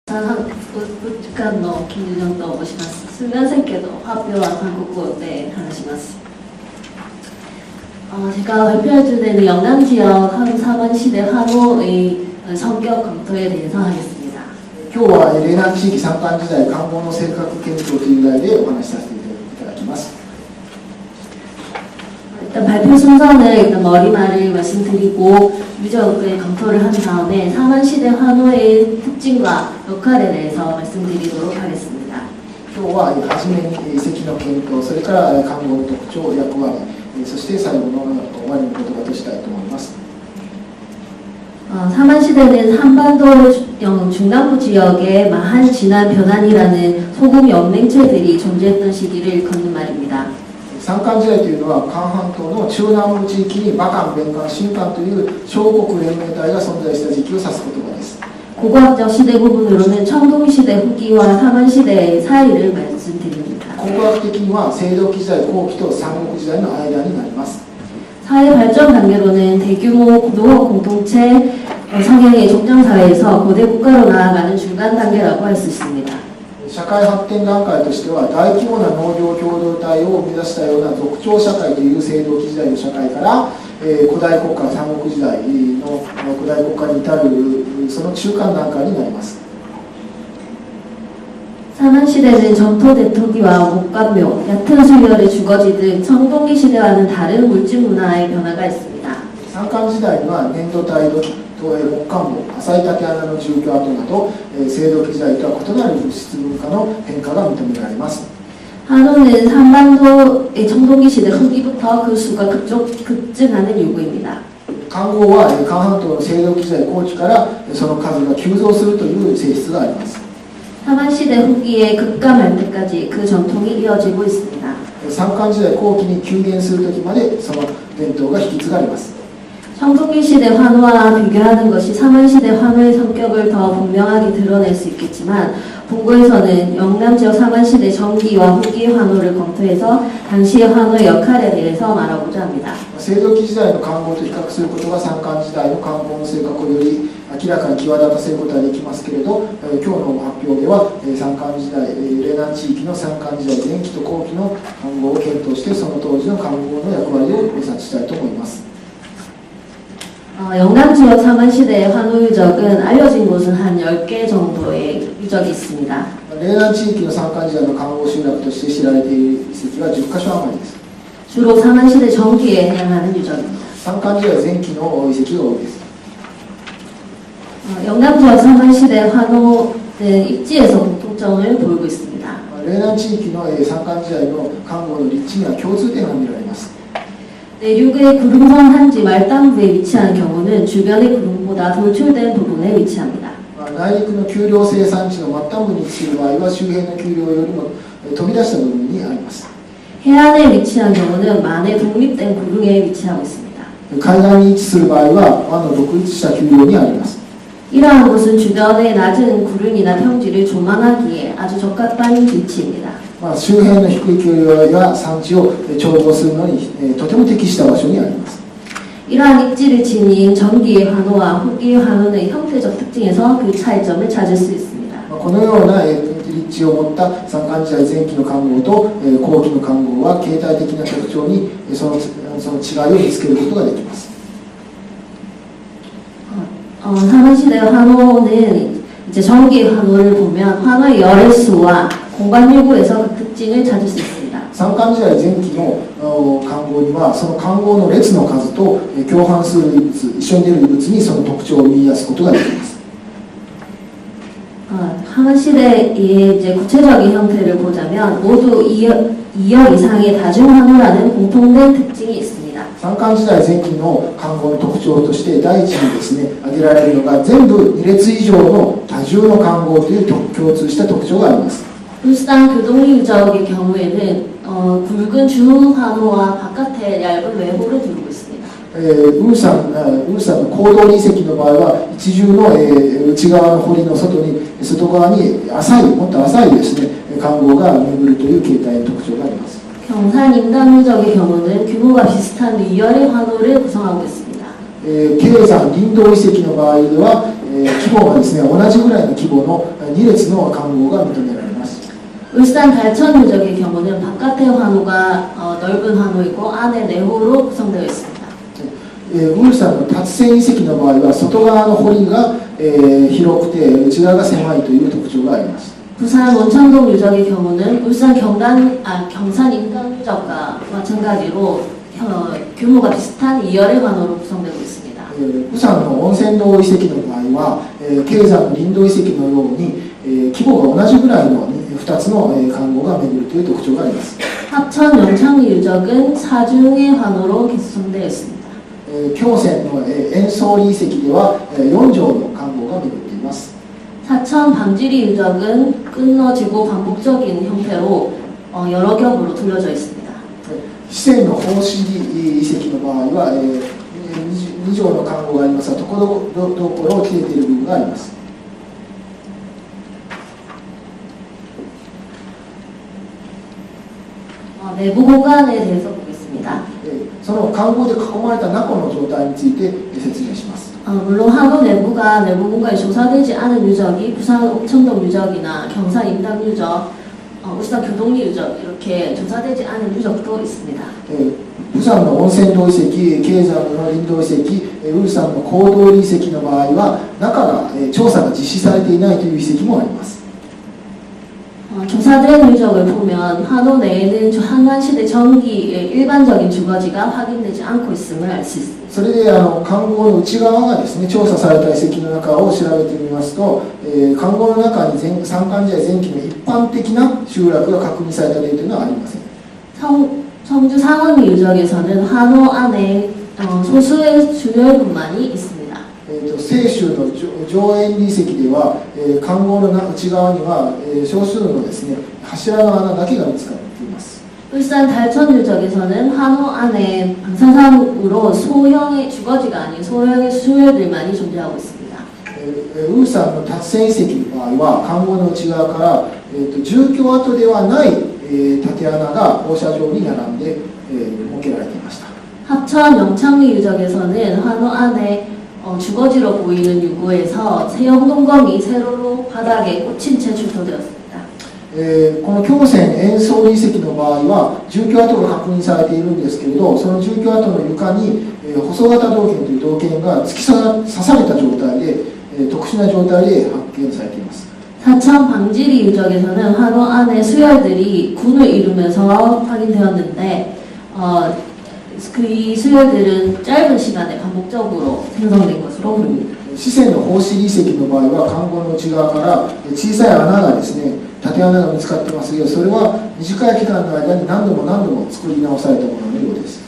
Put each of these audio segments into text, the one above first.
時間の金融と申します。すみませんけど、発表は韓国語で話します。제가 발표할 주제는 영남 지역 한국 사만시대 환호의 성격 검토에 대해서 하겠습니다. 今日は嶺南地域山間時代官房の性格検討という題でお話しさせていただきます。 일단 발표 순서는 일단 머리말을 말씀드리고 유적을 검토를 한 다음에 사만시대 환호의 특징과 역할에 대해서 말씀드리도록 하겠습니다. 今日は初めに遺跡の検討、それから官房の特徴、役割、そして最後の終わりの言葉としたいと思います。 사만시대는 한반도 중남부 지역에 마한 진안 변환이라는 소금 연맹체들이 존재했던 시기를 일컫는 말입니다. 山間時代というのは韓半島の中南部地域に馬韓、弁韓、新韓という小国連盟体が存在した時期を指す言葉です。 고고학적 시대 부분으로는 청동시대 후기와 사만시대의 사이를 말씀드립니다. 国学的には青銅器時代後期と三国時代の間になります。 사회 발전 단계로는 대규모 농업 공동체 성향의 종장사회에서 고대 국가로 나아가는 중간 단계라고 할 수 있습니다. 社会発展段階としては大規模な農業共同体を生み出したような族長社会という青銅器時代の社会から、古代国家三国時代の古代国家に至るその中間段階になります。 사만시대는 점토 대토기와 목감묘, 얕은 수열의 주거지 등 청동기 시대와는 다른 물질 문화의 변화가 있습니다. 山間時代には粘土体土器木棺墓、浅い竹穴の住居跡など青銅器時代とは異なる物質文化の変化が認められます。 한우는 한반도의 청동기 시대 후기부터 그 수가 급증하는 요구입니다. 漢語は韓半島の青銅器時代後期からその数が急増するという性質があります。 사만시대 후기에 급감할 때까지 그 전통이 이어지고 있습니다. 山間時代後期に急減する時までその伝統が引き継がれます。 청동기 시대 환호와 비교하는 것이 사만시대 환호의 성격을 더 분명하게 드러낼 수 있겠지만 본고에서는 영남 지역 사만시대 전기와 후기 환호를 검토해서 당시의 환호의 역할에 대해서 말하고자 합니다. 青銅器時代の漢語と比較することが山間時代の漢語の性格をより明らかに際立たせることはできますけれど、今日の発表では山間時代、嶺南地域の山間時代前期と後期の漢語を検討してその当時の漢語の役割を考察したいと思います。 영남 지역 사만시대의 환호 유적은 알려진 곳은 한 10개 정도의 유적이 있습니다. 嶺南地域の山間時代の漢語集落として知られている遺跡は10カ所余りです。 주로 사만시대 전기에 해당하는 유적입니다. 山間時代前期の遺跡が多いです。 영남 지역 사만시대 환호는 입지에서 공통점을 보이고 있습니다. 嶺南地域の山間時代の漢語の立地には共通点が見られます。 내륙의 구릉성 한지 말단부에 위치한 경우는 주변의 구릉보다 돌출된 부분에 위치합니다. 内陸の丘陵生産地の末端部に位置する場合は周辺の丘陵よりも飛び出した部分にあります。 해안에 위치한 경우는 만에 독립된 구릉에 위치하고 있습니다. 海岸に位置する場合は湾の独立した丘陵にあります。 이러한 곳은 주변의 낮은 구릉이나 평지를 조망하기에 아주 적합한 위치입니다. 周辺の低い丘陵や山地を眺望するのにとても適した場所にあります。 이러한 입지를 지닌 전기의 환호와 후기의 환호의 형태적 특징에서 그 차이점을 찾을 수 있습니다. このような立地を持った山間時代前期の漢語と後期の漢語は形態的な特徴にその違いを見つけることができます。 사만시대 환호는 이제 전기의 환호를 보면 환호의 열의 수와 공간 요구에서 그 특징을 찾을 수 있습니다. 山間時代前期の漢語にはその漢語の列の数と共反する異物、一緒に出る異物にその特徴を見出すことができます。 사만시대의 이제 구체적인 형태를 보자면 모두 2열 이상의 다중환호라는 공통된 특징이 있습니다. 山間時代前期の漢語の特徴として第一にですね挙げられるのが全部2列以上の多重の漢語という共通した特徴があります。 울산 교동리 유적의 경우에는 굵은 주환호와 바깥에 얇은 외호를 두르고 있습니다. ウルサンの行動遺跡の場合は一重の内側の堀の外側にもっと浅いですね漢語が巡るという形態の特徴があります。 경산 임당 유적의 경우는 규모가 비슷한 위열의 환호를 구성하고 있습니다. 経山林道遺跡の場合では規模がですね、同じぐらいの規模の2列の環合が認められます。 울산 달천 유적의 경우는 바깥의 환호가 넓은 환호이고 안에 내호로 구성되어 있습니다. ウルサンの達線遺跡の場合は外側の堀が、広くて内側が狭いという特徴があります。 부산 원천동 유적의 경우는 울산 경산 인강 유적과 마찬가지로 규모가 비슷한 2열의 환호로 구성되고 있습니다. 釜山の温泉洞遺跡の場合は、慶山の林道遺跡のように、規模が同じぐらいの2つの環合が巡るという特徴があります。 합천 영창리 유적은 4중의 환호로 구성되어 있습니다. 京泉の円相里遺跡では4条の環合が巡っています。 사천 방지리 유적은 끊어지고 반복적인 형태로 여러 겹으로 둘러져 있습니다. 四川の宝石遺跡の場合は、2条の環合がありますが、ところどころ切れている部分があります。 내부 공간에 대해서 보겠습니다. その環合で囲まれた中の状態について説明します。 물론 한우 내부가 내부 공간이 조사되지 않은 유적이 부산 옥천동 유적이나 경산 인당 유적, 울산 교동리 유적 이렇게 조사되지 않은 유적도 있습니다. 釜山の温泉洞遺跡、慶山の林道遺跡、ウルサンの行動遺跡の場合は中が調査が実施されていないという遺跡もあります。 조사된 유적을 보면 한우 내에는 한반시대 전기의 일반적인 주거지가 확인되지 않고 있음을 알 수 있습니다. それで環合の内側がですね、調査された遺跡の中を調べてみますと、環合の中に山間時代前期の一般的な集落が確認された例というのはありません。 청주 상원리 유적에서는 한우 안에 소수의 주열군만이 있습니다. 西州の上円遺跡では、環合の内側には、少数のですね、柱の穴だけが見つかっています。 울산 달천 유적에서는 한우 안에 방사선으로 소형의 주거지가 아닌 소형의 수혈들만이 존재하고 있습니다. ウルサンの達線遺跡の場合は環合の内側から、住居跡ではない、縦穴が放射状に並んで、設けられていました。 합천 영창리 유적에서는 한우 안에 주거지로 보이는 유구에서 세형동검이 세로로 바닥에 꽂힌 채 출토되었습니다. この京泉円相里遺跡の場合は住居跡が確認されているんですけれど、その住居跡の床に、細型銅剣という銅剣が突き刺された状態で、特殊な状態で発見されています。 사천 방지리 유적에서는 한우 안에 수혈들이 군을 이루면서 확인되었는데 그 수혈들은 짧은 시간에 반복적으로 생성된 것으로 보입니다. 四川の宝石遺跡の場合は環合の内側から小さい穴がですね、縦穴が見つかってますけど、それは短い期間の間に何度も作り直されたもののようです。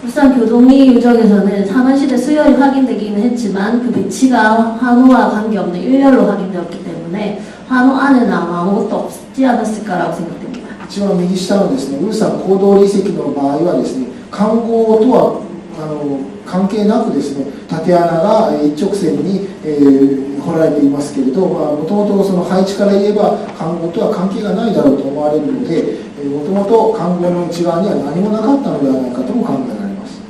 울산 교동리 유적에서는 사만시대 수혈이 확인되기는 했지만 그 배치가 한우와 관계없는 일렬로 확인되었기 때문에 한우 안에는 아마 아무것도 없지 않았을까라고 생각됩니다. 一番右下のですね、ウルサン行動遺跡の場合はですね、環合とは関係なくですね、縦穴が一直線に、掘られていますけれど、もともとその配置から言えば環合とは関係がないだろうと思われるので、もともと環合の内側には何もなかったのではないかとも考えられます。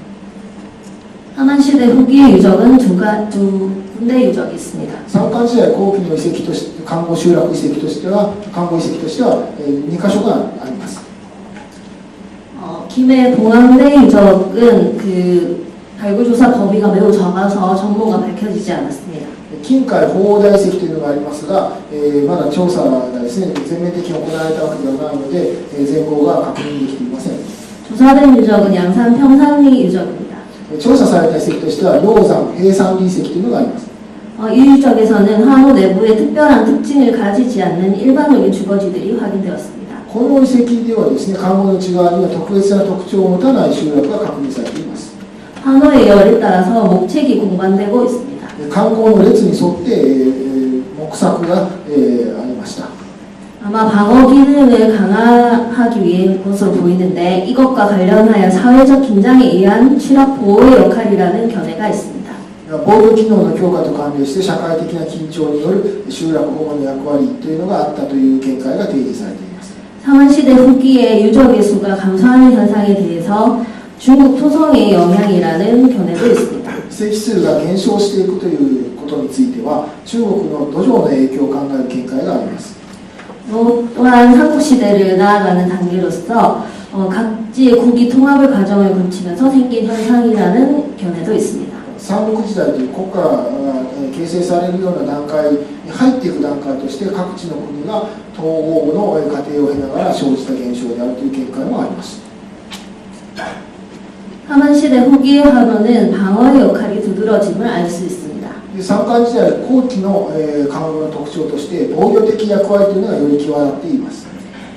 사만시대 후기의 유적은 두 군데 유적이 있습니다. 山間時代後期の遺跡として環合集落遺跡としては環合遺跡としては2カ所があります。 김해 봉황대 유적은 그 발굴조사 범위가 매우 적어서 전모가 밝혀지지 않았습니다. 近海鳳凰台遺跡というのがありますが、まだ調査がですね、全面的に行われたわけではないので、全貌が確認できていません。 조사된 유적은 양산 평산리 유적입니다. 調査された遺跡としては鷹山平山里遺跡というのがあります。 이 유적에서는 한우 내부에 특별한 특징을 가지지 않는 일반적인 주거지들이 확인되었습니다. この遺跡ではですね、環合の内側には特別な特徴を持たない集落が確認されています。 한우의 열에 따라서 목책이 공반되고 있습니다. 環合の列に沿って、木柵が、ありました。 아마 방어 기능을 강화하기 위한 것으로 보이는데 이것과 관련하여 사회적 긴장에 의한 취락 보호의 역할이라는 견해가 있습니다. 防御機能の強化と関連して社会的な緊張による集落保護の役割というのがあったという見解が提示されています。 상한시대 후기에 유적의 수가 감소하는 현상에 대해서 중국 토성의 영향이라는 견해도 있습니다. 遺跡数が減少していくということことについては中国の土壌の影響を考える見解があります。 또한 삼국시대를 나아가는 단계로서 각지의 국기 통합을 과정을 거치면서 생긴 현상이라는 견해도 있습니다. 三国時代という国家が形成されるような段階に入っていく段階として各地の国が統合の過程を経ながら生じた現象であるという見解もあります。 하만시대 후기의 환호는 방어의 역할이 두드러짐을 알 수 있습니다. 三漢時代後期の漢語の特徴として防御的役割というのがより際立っています。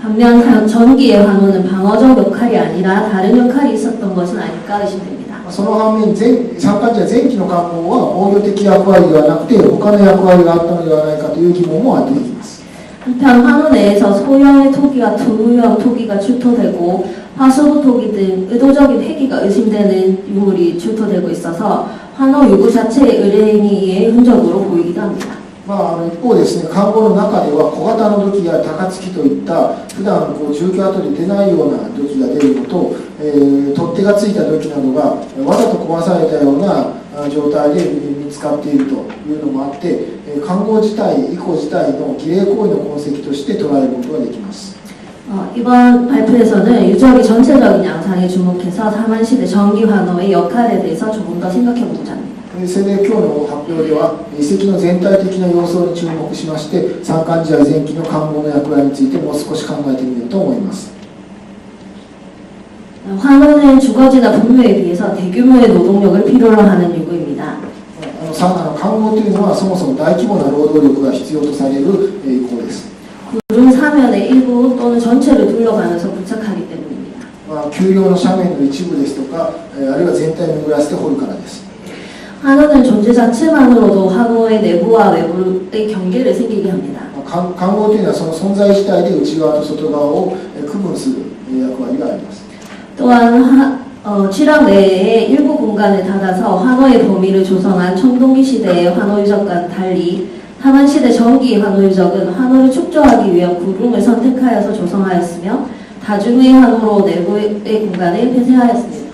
반면 전기의 환호는 방어적 역할이 아니라 다른 역할이 있었던 것은 아닐까 의심됩니다. その反面三漢時代前期の漢語は防御的役割ではなくて他の役割があったのではないかという疑問も出てきます。 한편 환호 내에서 소형의 토기와 두유형 토기가 출토되고 화수구 토기 등 의도적인 폐기가 의심되는 유물이 출토되고 있어서 환호 유구 자체의 의뢰행위의 흔적으로 보이기도 합니다. 一方ですね、漢語の中では小型の土器や高槻といった普段住居跡で出ないような土器が出るのと、取っ手がついた土器などがわざと壊されたような状態で見つかっているというのもあって、漢語自体、以降自体の儀礼行為の痕跡として捉えることができます。 이번 발표에서는 유적의 전체적인 양상에 주목해서 사만시대 전기환호의 역할에 대해서 조금 더 생각해보고자 합니다. それで今日の発表では遺跡の全体的な様相に注目しまして三漢時代前期の漢語の役割についてもう少し考えてみようと思います。 환호는 주거지나 분묘에 비해서 대규모의 노동력을 필요로 하는 유구입니다. 漢語というのはそもそも大規模な労働力が必要とされる意向です。 구름 사면의 일부 또는 전체를 둘러가면서 부착하기 때문입니다. 丘陵の斜面の一部ですとかあるいは全体を巡らせて掘るからです。 환호는 존재 자체만으로도 환호의 내부와 외부의 경계를 생기게 합니다. 漢語というのはその存在自体で内側と外側を区分する役割があります。 또한 취락 내의 일부 공간을 닫아서 환호의 범위를 조성한 청동기 시대의 환호 유적과는 달리 사만시대 전기 환호 유적은 환호를 축조하기 위한 구름을 선택하여서 조성하였으며 다중의 환호로 내부의 공간을 폐쇄하였습니다.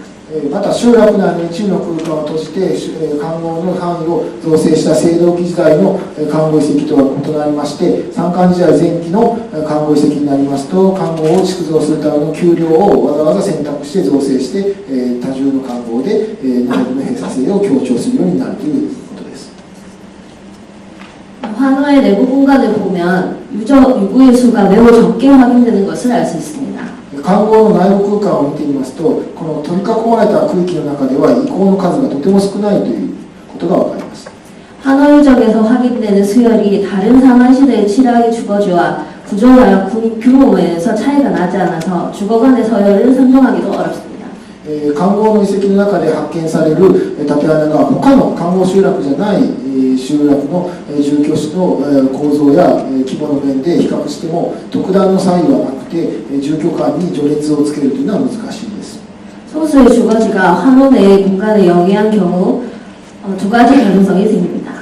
また集落内の一部の空間を閉じて漢語の範囲を造成した青銅器時代の漢語遺跡とは異なりまして三漢時代前期の漢語遺跡になりますと漢語を築造するための丘陵をわざわざ選択して造成して多重の漢語で内部の閉鎖性を強調するようになるということです。 환호의 내부 공간을 보면 유구의 수가 매우 적게 확인되는 것을 알 수 있습니다. 漢語の内部空間を見てみますとこの取り囲まれた区域の中では遺構の数がとても少ないということが分かります。 환호 유적에서 확인되는 수열이 다른 상한시대의 취락의 주거지와 구조나 규모에서 차이가 나지 않아서 주거 간의 서열을 선정하기도 어렵습니다. 漢語の遺跡の中で発見される縦穴が他の漢語集落じゃない集落の住居地の構造や規模の面で比較しても特段の差異はなくて住居間に序列をつけるというのは難しいです。 소수의 주거지가 환호 내의 공간을 영위한 경우 두 가지 가능성이 생깁니다.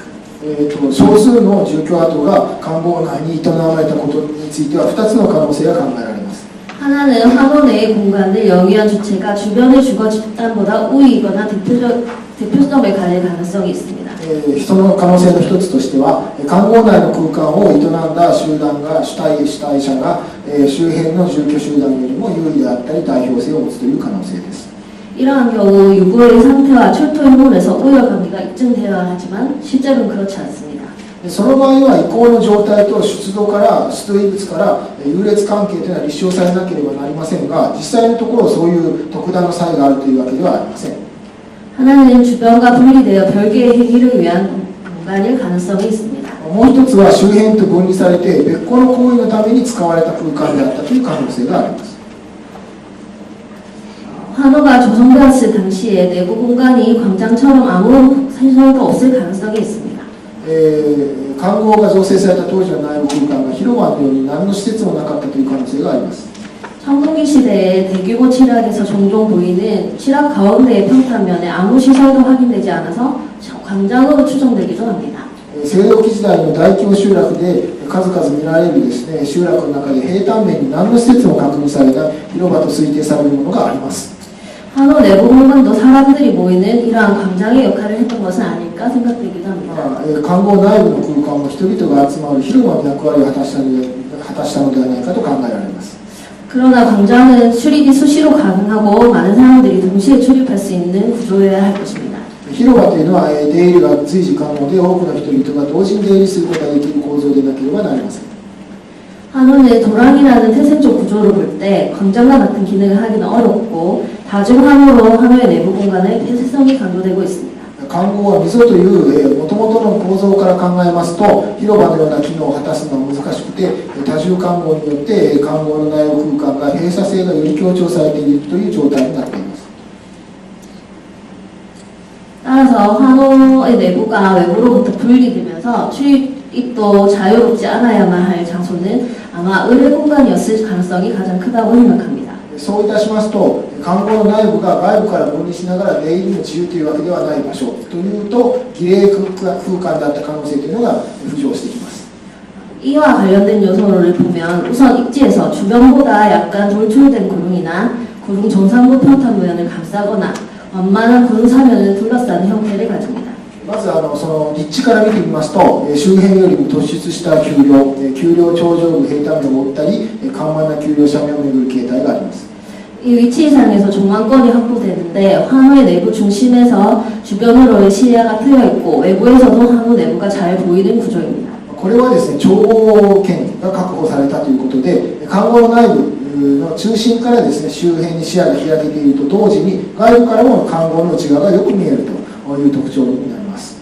少数の住居跡が漢語内に営まれたことについては2つの可能性が考えられます。 하나는 환호 내의 공간을 영위한 주체가 주변의 주거 집단보다 우위이거나 대표성을 가질 가능성이 있습니다. その可能性の一つとしては漢語内の空間を営んだ集団が主体者が周辺の住居集団よりも優位であったり代表性を持つという可能性です。 이러한 경우 유구의 상태와 출토 인물에서 우열 관계가 입증되어야 하지만 실제로는 그렇지 않습니다. その場合は遺構の状態と出土遺物から優劣関係というのは立証されなければなりませんが実際のところそういう特段の差異があるというわけではありません。 하나는 주변과 분리되어 별개의 행위를 위한 공간일 가능성이 있습니다. もう一つは周辺と分離されて別個の行為のために使われた空間であったという可能性があります。 환호가 조성되었을 당시에 내부 공간이 광장처럼 아무 시설도 없을 가능성이 있습니다. 漢語が造成された当時の内部空間が広場のように何の施設もなかったという可能性があります。 청동기 시대에 대규모 취락에서 종종 보이는 취락 가운데의 평탄면에 아무 시설도 확인되지 않아서 광장으로 추정되기도 합니다. 青銅器時代の大規模集落で数々見られるですね集落の中で平坦面に何の施設も確認されない広場と推定されるものがあります。 환호 내부 공간도 사람들이 모이는 이러한 광장의 역할을 했던 것은 아닐까 생각되기도 합니다. 看護内部の空間も人々が集まる広場の役割を果たしたのではないかと考えられます。 그러나 광장은 출입이 수시로 가능하고 많은 사람들이 동시에 출입할 수 있는 구조여야 할 것입니다. 広場というのは出入りが随時可能で多くの人々が同時に出入りすることができる構造でなければなりません。 환호는 도랑이라는 태생적 구조를 볼 때 광장과 같은 기능을 하기는 어렵고 다중환호로 환호의 내부 공간의 폐쇄성이 강조되고 있습니다. 環合は溝という元々の構造から考えますと広場のような機能を果たすのは難しくて多重環合によって環合の内部空間が閉鎖性がより強調されているという状態になっています。 따라서 환호의 내부가 외부로부터 분리되면서 출입도 자유롭지 않아야만 할 장소는 아마 의뢰 공간이었을 가능성이 가장 크다고 생각합니다. そういたしますと環合の内部が外部から分離しながら出入りも自由というわけではない場所というと儀礼空間だった可能性というのが浮上してきます。 이와 관련된 요소를 보면 우선 입지에서 주변보다 약간 돌출된 구릉이나 구릉 정상부 평탄부연을 감싸거나 완만한 구릉 사면을 둘러싸는 형태를 가집니다. まずその立地から見てみますと周辺よりも突出した丘陵頂上部平坦部を覆ったり緩慢な丘陵斜面を巡る形態があります。 이 위치상에서 조망권이 확보되는데 환호의 내부 중심에서 주변으로의 시야가 트여 있고 외부에서도 환호 내부가 잘 보이는 구조입니다. これはですね長圏が確保されたということで環合の内部の中心からですね周辺に視野が開けていると同時に外部からも環合の内側がよく見えるという特徴になります。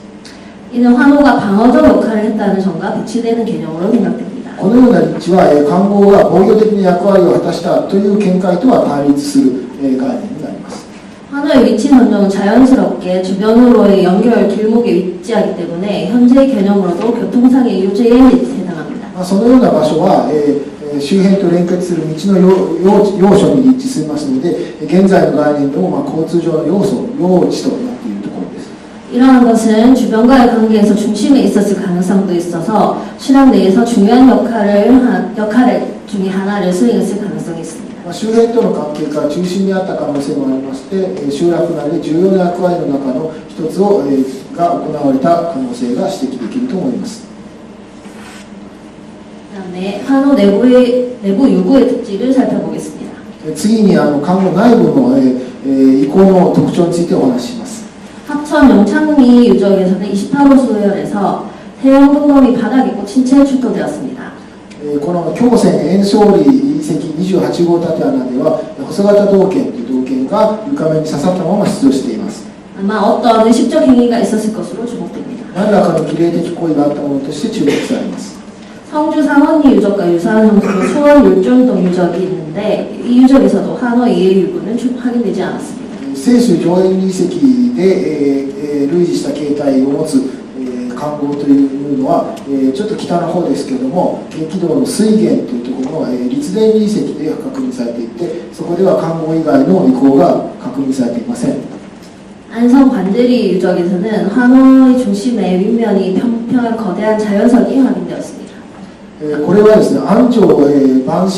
이는 환호가 방어적 역할을 했다는 점과 배치되는 개념으로 생각됩니다. このような立地は環合が防御的な役割を果たしたという見解とは対立する概念になります。 환호의 위치 선정은 자연스럽게 주변으로의 연결 길목에 위치하기 때문에 현재의 개념으로도 교통상의 유지에 해당합니다. そのような場所は周辺と連結する道の要所に立地しますので現在の概念でも交通上の要地となっているところです。 이러한 것은 주변과의 관계에서 중심에 있었을 가능성도 있어서 신앙 내에서 중요한 역할 중에 하나를 수행했을 가능성이 있습니다. 周辺との関係から中心にあった可能性もありまして集落内で重要な役割の中の一つが行われた可能性が指摘できると思います。 그다음에 환호 내부 유구의 특징을 살펴보겠습니다. 次に環合内部の移行の特徴についてお話しします。 합천 영창리 유적에서는 28호 수열에서 태영 동검이 바닥에 꽂힌 채 출토되었습니다. この京泉円勝里遺跡28号建穴では細型銅剣という銅剣が床面に刺さったまま出土しています。 아마 어떤 의식적 행위가 있었을 것으로 주목됩니다. 何らかの儀礼的行為があったものとして注目されます。 성주 상원리 유적과 유사한 형태로 수원 율정동 유적이 있는데 이 유적에서도 환호 이해 유구는 확인되지 않았습니다. 清水上円遺跡で類似した形態を持つ環合というのはちょっと北の方ですけれども元気道の水源というところの立伝遺跡で確認されていてそこでは環合以外の遺構が確認されていません。 안성 관제리 유적에서는 환호의 중심에 윗면이 평평한 거대한 자연석이 확인되었습니다. これはですね安城万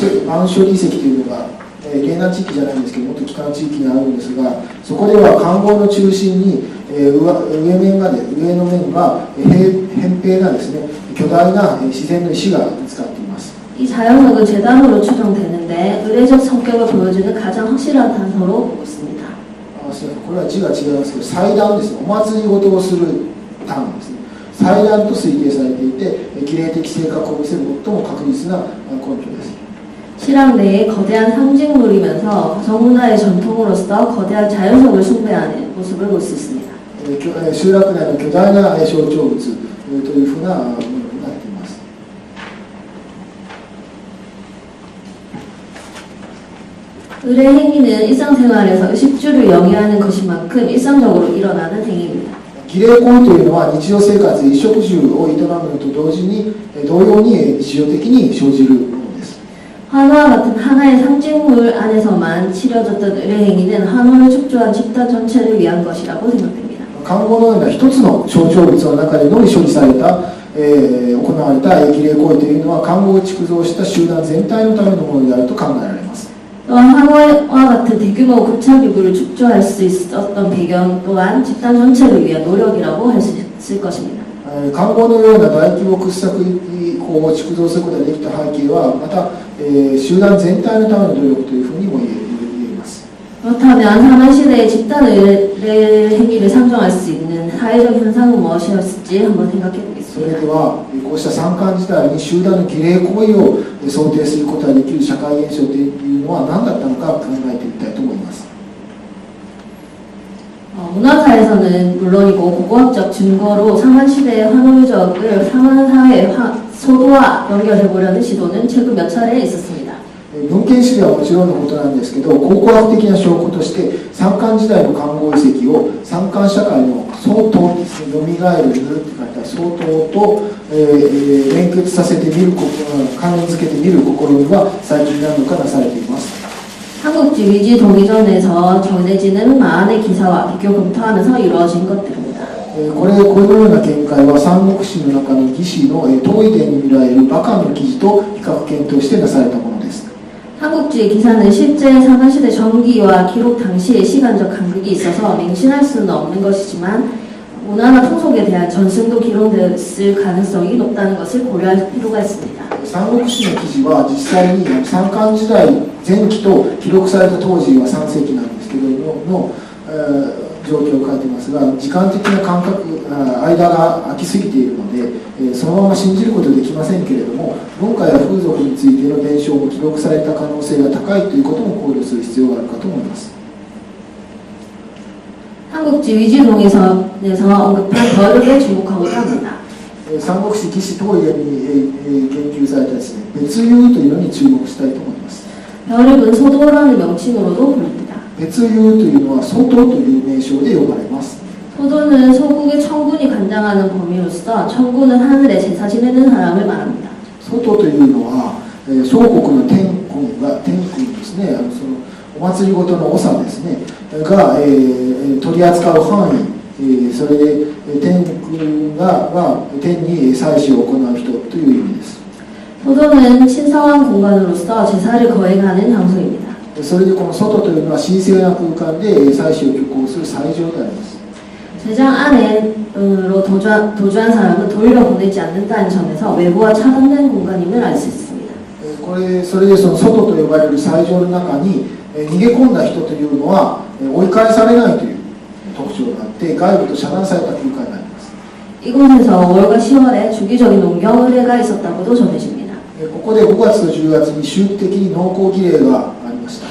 処理遺跡というのが嶺南地域じゃないんですけどもっと北の地域にあるんですがそこでは環合の中心に上の面が扁平なですね巨大な自然の石が見つかっています。 이 자연석은 재단으로 추정되는데 의례적 성격을 보여주는 가장 확실한 단서로 보고 있습니다. これは字が違いますけど祭壇ですねお祭りごとをする壇ですね祭壇と推定されていて儀礼的性格を見せる最も確実な根拠です。 신앙 내의 거대한 상징물이면서 정문화의 전통으로서 거대한 자연석을 숭배하는 모습을 볼 수 있습니다. 集落内の巨大な象徴物というふうなものになっています。 의례 행위는 일상생활에서 의식주를 영위하는 것인 만큼 일상적으로 일어나는 행위입니다. 儀礼行為というのは日常生活で衣食住を営むのと同様に日常的に生じるものです。 환호와 같은 하나의 상징물 안에서만 치러졌던 의례 행위는 환호를 축조한 집단 전체를 위한 것이라고 생각됩니다. 環合のような一つの象徴物の中でのみ処理された、行われた儀礼行為というのは環合を築造した集団全体のためのものであると考えられます。 또한 항해와 같은 대규모 고착륙을 축조할 수 있었던 배경 또한 집단 전체를 위한 노력이라고 할 수 있을 것입니다. 観光のような大規模掘削港を築造することができた背景はまた、集団全体のための努力というふうにも言えます。 그렇다면 사만시대의 집단 의례 행위를 상정할 수 있는 사회적 현상은 무엇이었을지 한번 생각해 それ 보겠습니다. ではこうした三冠時代に集団の儀礼行為を想定することができる社会現象というのは何だったのか考えてみたいと思います。 문화사에서는 물론이고 고고학적 증거로 상한시대의 환호 유적을 상한사회의 소도와 연결해보려는 시도는 최근 몇 차례 있었습니다. 文献史ではもちろんのことなんですけど、考古学的な証拠として三冠時代の観光遺跡を三冠社会の相当によみがえるって書いた相当と、連結させてみる関連付けてみる試みは最近何度かなされています。 한국지 위지 동의전에서 전해지는 많은 기사와 비교 검토하면서 이루어진 것들입니다. このような見解は三国志の中の義士の遠い伝に見られる馬鹿の記事と比較検討してなされたものです。 한국지 기사는 실제 상한시대 전기와 기록 당시의 시간적 간극이 있어서 맹신할 수는 없는 것이지만 문화나 풍속에 대한 전승도 기록됐을 가능성이 높다는 것을 고려할 필요가 있습니다. 三国志の記事は実際に三冠時代前期と記録された当時は3世紀なんですけどの、状況を書いていますが、時間的な間隔間が空きすぎているので、そのまま信じることできませんけれども、文化や風俗についての伝承も記録された可能性が高いということも考慮する必要があるかと思います。 한국지 위지동에서 언급한 벼룩에 주목하고자 합니다. 三国志紀史東映に研究されたですね、別遊というのに注目したいと思います。 벼룩은 소도라는 명칭으로도 부릅니다. 別遊というのは相当という名称で呼ばれます。 소도는 소국의 천군이 관장하는 범위로서 천군은 하늘에 제사 지내는 사람을 말합니다. 相当というのは、宋国の天君ですね、そのお祭りごとの長ですねが、取り扱う範囲、それで天君が天に祭祀を行う人という意味です。 소도는 신성한 공간으로서 제사를 거행하는 장소입니다. それでこの外というのは神聖な空間で祭祀を挙行する祭場であります。 제장 안으로 도주한 사람은 돌려보내지 않는다는 점에서 외부와 차단된 공간임을 알 수 있습니다. それでその外と呼ばれる祭場の中に逃げ込んだ人というのは追い返されないという特徴があって外部と遮断された空間になります。 이곳에서 5월과 10월에 주기적인 농경 의례가 있었다고도 전해집니다. ここで5月と10月に周期的に農耕儀礼がありました。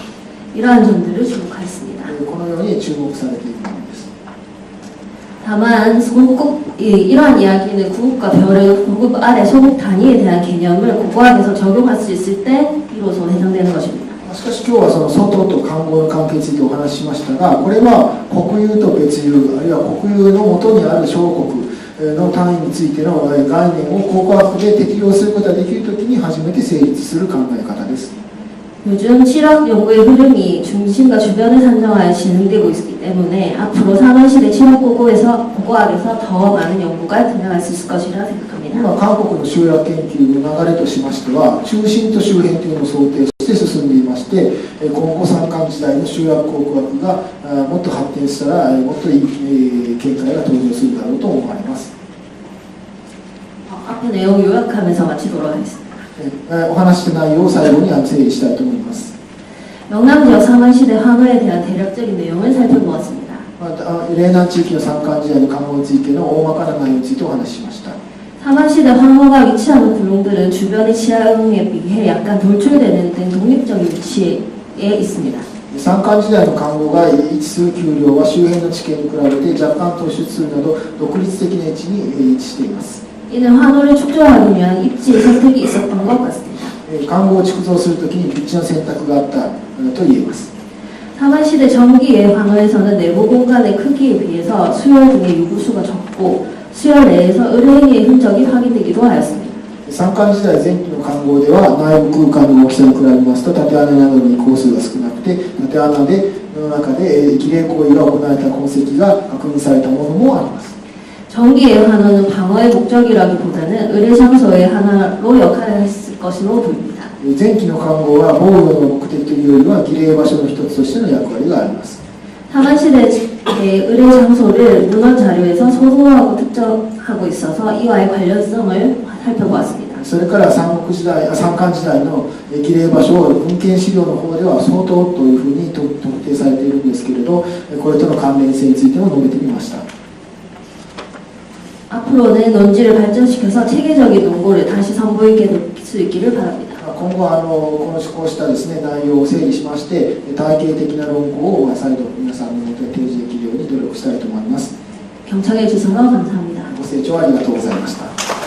이러한 점들을 주목하였습니다. このように注目されているものです。 다만 이러한 이야기는 구국과 벼룩, 구국 아래 소국 단위에 대한 개념을 고고학에서 적용할 수 있을 때 비로소 해당되는 것입니다. しかし今日はその外と観光の関係についてお話ししましたが、これは国有と別有、あるいは国有の元にある小国の単位についての概念を考古学で適用することができるときに初めて成立する考え方です。 요즘 실학 연구의 흐름이 중심과 주변을 산정하여 진행되고 있기 때문에 앞으로 상한시대 실학 고고학에서 더 많은 연구가 등장할 수 있을 것이라 생각합니다. 今韓国の集落研究の流れとしましては、中心と周辺というのを想定して進んでいまして、今後三冠時代の集落考古学がもっと発展したらもっといい見解が登場するだろうと思われます。 앞에 내용 요약하면서 마치도록 하겠습니다. お話した内容を最後に整理したいと思います。 영남지역 상한시대 환호에 대한 대략적인 내용을 살펴보았습니다. 嶺南地域の三冠時代の関門についての大まかな内容についてお話ししました。 상한시대 환호가 위치하는 구룡들은 주변의 지형에 비해 약간 돌출되는 등 독립적인 위치에 있습니다. 三冠時代の関門が位置する丘陵は周辺の地形に比べて若干突出するなど独立的な位置に位置しています。 이는 환호를 축조하기 위한 입지의 선택이 있었던 것 같습니다. 関門を築造するときに立地の選択があったと言えます。 상한시대 전기의 환호에서는 내부 공간의 크기에 비해서 수열 등의 유구수가 적고 수열 내에서 의뢰인의 흔적이 확인되기도 하였습니다. 三冠時代前期の環合では内部空間の大きさに比べますと縦穴などに工数が少なくて縦穴の中で儀礼行為が行われた痕跡が確認されたものもあります。 전기의 환호는 방어의 목적이라기보다는 의뢰 장소의 하나로 역할을 했을 것으로 보입니다. 前期の看護は防御の目的というよりは儀礼場所の一つとしての役割があります。 사관시대의 의뢰 장소를 문헌 자료에서 소소하고 특정하고 있어서 이와의 관련성을 살펴보았습니다. それから三漢時代の儀礼場所を文献資料の方では相当というふうに特定されているんですけれど、これとの関連性についても述べてみました。 앞으로는 논지를 발전시켜서 체계적인 논고를 다시 선보이게 될 수 있기를 바랍니다. 今後はこうしたですね、内容を整理しまして、体系的な論考を再度皆さんのもとで提示できるように努力したいと思います。 경청해 주셔서 감사합니다. ご清聴ありがとうございました。